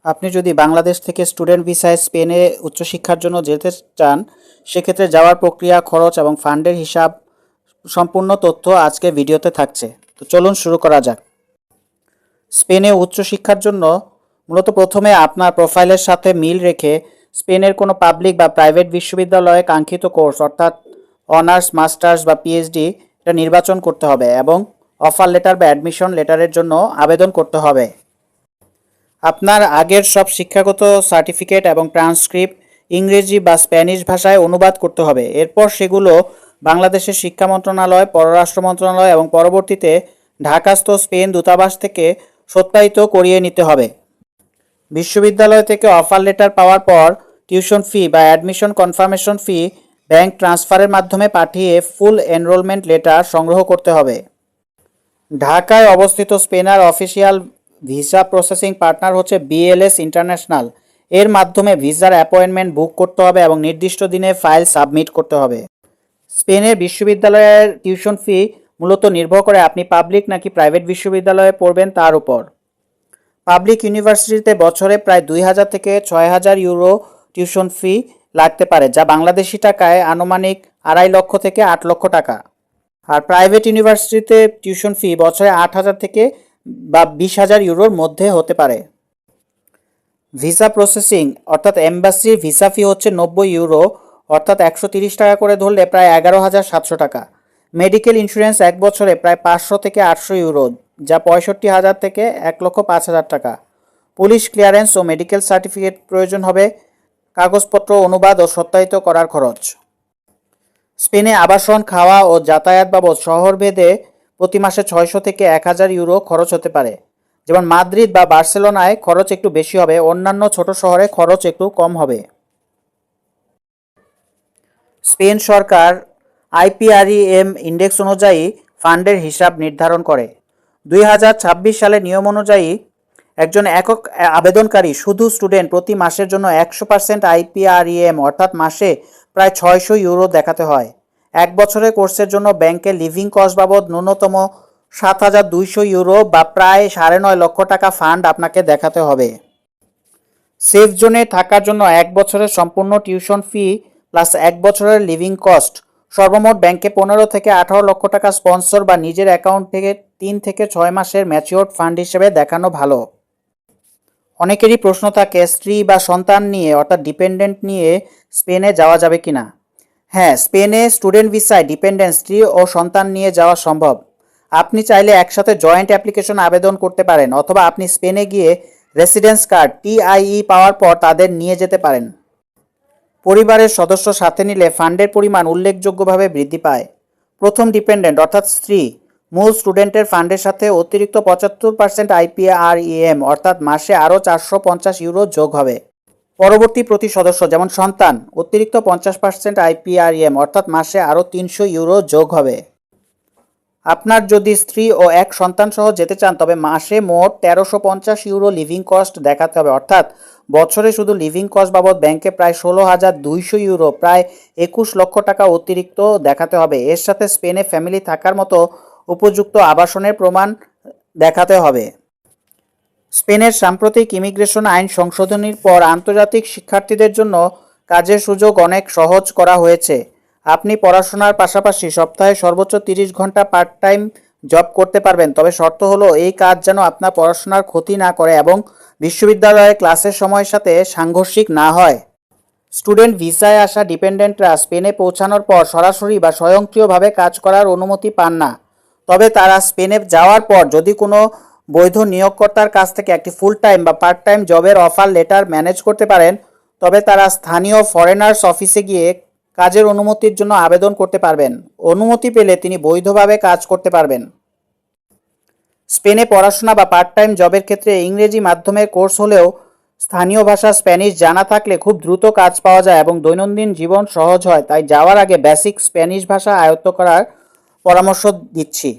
আপনি যদি বাংলাদেশ থেকে স্টুডেন্ট ভিসায় স্পেনে উচ্চশিক্ষার জন্য যেতে চান, সেক্ষেত্রে যাওয়ার প্রক্রিয়া, খরচ এবং ফান্ডের হিসাব সম্পূর্ণ তথ্য আজকে ভিডিওতে থাকছে। তো চলুন শুরু করা যাক। স্পেনে উচ্চশিক্ষার জন্য মূলত প্রথমে আপনার প্রোফাইলের সাথে মিল রেখে স্পেনের কোনো পাবলিক বা প্রাইভেট বিশ্ববিদ্যালয়ে কাঙ্ক্ষিত কোর্স অর্থাৎ অনার্স, মাস্টার্স বা পিএইচডি এটা নির্বাচন করতে হবে এবং অফার লেটার বা অ্যাডমিশন লেটারের জন্য আবেদন করতে হবে। আপনার আগের সব শিক্ষাগত সার্টিফিকেট এবং ট্রান্সক্রিপ্ট ইংরেজি বা স্প্যানিশ ভাষায় অনুবাদ করতে হবে। এরপর সেগুলো বাংলাদেশের শিক্ষা মন্ত্রণালয়, পররাষ্ট্র মন্ত্রণালয় এবং পরবর্তীতে ঢাকাস্থ স্পেন দূতাবাস থেকে সত্যায়িত করিয়ে নিতে হবে। বিশ্ববিদ্যালয় থেকে অফার লেটার পাওয়ার পর টিউশন ফি বা অ্যাডমিশন কনফার্মেশন ফি ব্যাংক ট্রান্সফারের মাধ্যমে পাঠিয়ে ফুল এনরোলমেন্ট লেটার সংগ্রহ করতে হবে। ঢাকায় অবস্থিত spanner official visa processing partner হচ্ছে বিএলএস ইন্টারন্যাশনাল। এর মাধ্যমে ভিসার অ্যাপয়েন্টমেন্ট বুক করতে হবে এবং নির্দিষ্ট দিনে ফাইল সাবমিট করতে হবে। স্পেনের বিশ্ববিদ্যালয়ের টিউশন ফি মূলত নির্ভর করে আপনি পাবলিক নাকি প্রাইভেট বিশ্ববিদ্যালয়ে পড়বেন তার উপর। পাবলিক ইউনিভার্সিটিতে বছরে প্রায় 2000 থেকে 6000 ইউরো টিউশন ফি লাগতে পারে, যা বাংলাদেশি টাকায় আনুমানিক 2.5 লক্ষ থেকে 8 লক্ষ টাকা। আর প্রাইভেট ইউনিভার্সিটিতে টিউশন ফি বছরে 8000 থেকে বা 20,000 ইউরোর মধ্যে হতে পারে। ভিসা প্রসেসিং অর্থাৎ এম্বাসির ভিসা ফি হচ্ছে 90 ইউরো অর্থাৎ 130 টাকা করে ধরলে প্রায় 11,700 টাকা। মেডিকেল ইন্স্যুরেন্স এক বছরে প্রায় 500 থেকে 800 ইউরো, যা 65,000 থেকে 1,05,000 টাকা। পুলিশ ক্লিয়ারেন্স ও মেডিকেল সার্টিফিকেট প্রয়োজন হবে, কাগজপত্র অনুবাদ ও সত্যায়িত করার খরচ। স্পেনে আবাসন, খাওয়া ও যাতায়াত বাবদ শহরভেদে প্রতি মাসে 600 থেকে 1000 ইউরো খরচ হতে পারে। যেমন মাদ্রিদ বা বার্সেলোনায় খরচ একটু বেশি হবে, অন্যান্য ছোট শহরে খরচ একটু কম হবে। স্পেন সরকার আইপিআরইএম ইন্ডেক্স অনুযায়ী ফান্ডের হিসাব নির্ধারণ করে। 2026 সালের নিয়ম অনুযায়ী একজন একক আবেদনকারী শুধু স্টুডেন্ট প্রতি মাসের জন্য 100% আইপিআরইএম অর্থাৎ মাসে প্রায় 600 ইউরো দেখাতে হয়। এক বছরের কোর্সের জন্য ব্যাংকে লিভিং কস্ট বাবদ ন্যূনতম 7200 ইউরো বা প্রায় 9.5 লক্ষ টাকা ফান্ড আপনাকে দেখাতে হবে। সেফ জোনে থাকার জন্য এক বছরের সম্পূর্ণ টিউশন ফি প্লাস এক বছরের লিভিং কস্ট, সর্বমোট ব্যাংকে 15 থেকে 18 লক্ষ টাকা স্পন্সর বা নিজের অ্যাকাউন্ট থেকে 3 থেকে 6 মাসের ম্যাচিওর্ড ফান্ড হিসেবে দেখানো ভালো। অনেকেরই প্রশ্ন থাকে স্ত্রী বা সন্তান নিয়ে অর্থাৎ ডিপেন্ডেন্ট নিয়ে স্পেনে যাওয়া যাবে কিনা। হ্যাঁ, স্পেনে স্টুডেন্ট ভিসায় ডিপেন্ডেন্ট স্ত্রী ও সন্তান নিয়ে যাওয়া সম্ভব। আপনি চাইলে একসাথে জয়েন্ট অ্যাপ্লিকেশন আবেদন করতে পারেন অথবা আপনি স্পেনে গিয়ে রেসিডেন্স কার্ড টিআইই পাওয়ার পর তাদের নিয়ে যেতে পারেন। পরিবারের সদস্য সাথে নিলে ফান্ডের পরিমাণ উল্লেখযোগ্যভাবে বৃদ্ধি পায়। প্রথম ডিপেন্ডেন্ট অর্থাৎ স্ত্রী মূল স্টুডেন্টের ফান্ডের সাথে অতিরিক্ত 75% আইপিআরইএম অর্থাৎ মাসে আরও 450 ইউরো যোগ হবে। পরবর্তী প্রতি সদস্য যেমন সন্তান অতিরিক্ত 50% আইপিআরইএম অর্থাৎ মাসে আরও 300 ইউরো যোগ হবে। আপনার যদি স্ত্রী ও এক সন্তান সহ যেতে চান তবে মাসে মোট 1350 ইউরো লিভিং কস্ট দেখাতে হবে, অর্থাৎ বছরে শুধু লিভিং কস্ট বাবদ ব্যাংকে প্রায় 16,200 ইউরো প্রায় 21 লক্ষ টাকা অতিরিক্ত দেখাতে হবে। এর সাথে স্পেনে ফ্যামিলি থাকার মতো উপযুক্ত আবাসনের প্রমাণ দেখাতে হবে। স্পেনের সাম্প্রতিক ইমিগ্রেশন আইন সংশোধনীর পর আন্তর্জাতিক শিক্ষার্থীদের জন্য কাজের সুযোগ অনেক সহজ করা হয়েছে। আপনি পড়াশোনার পাশাপাশি সপ্তাহে সর্বোচ্চ 30 ঘন্টা পার্ট টাইম জব করতে পারবেন, তবে শর্ত হলো এই কাজ যেন আপনার পড়াশোনার ক্ষতি না করে এবং বিশ্ববিদ্যালয়ে ক্লাসের সময়ের সাথে সাংঘর্ষিক না হয়। স্টুডেন্ট ভিসায় আসা ডিপেন্ডেন্টরা স্পেনে পৌঁছানোর পর সরাসরি বা স্বয়ংক্রিয়ভাবে কাজ করার অনুমতি পান না, তবে তারা স্পেনে যাওয়ার পর যদি কোনো বৈধ নিয়োগকর্তার কাছ থেকে একটি ফুল টাইম বা পার্ট টাইম জবের অফার লেটার ম্যানেজ করতে পারেন, তবে তারা স্থানীয় ফরেনার্স অফিসে গিয়ে কাজের অনুমতির জন্য আবেদন করতে পারবেন। অনুমতি পেলে তিনি বৈধভাবে কাজ করতে পারবেন। স্পেনে পড়াশোনা বা পার্ট টাইম জবের ক্ষেত্রে ইংরেজি মাধ্যমের কোর্স হলেও স্থানীয় ভাষা স্প্যানিশ জানা থাকলে খুব দ্রুত কাজ পাওয়া যায় এবং দৈনন্দিন জীবন সহজ হয়। তাই যাওয়ার আগে বেসিক স্প্যানিশ ভাষা আয়ত্ত করার পরামর্শ দিচ্ছি।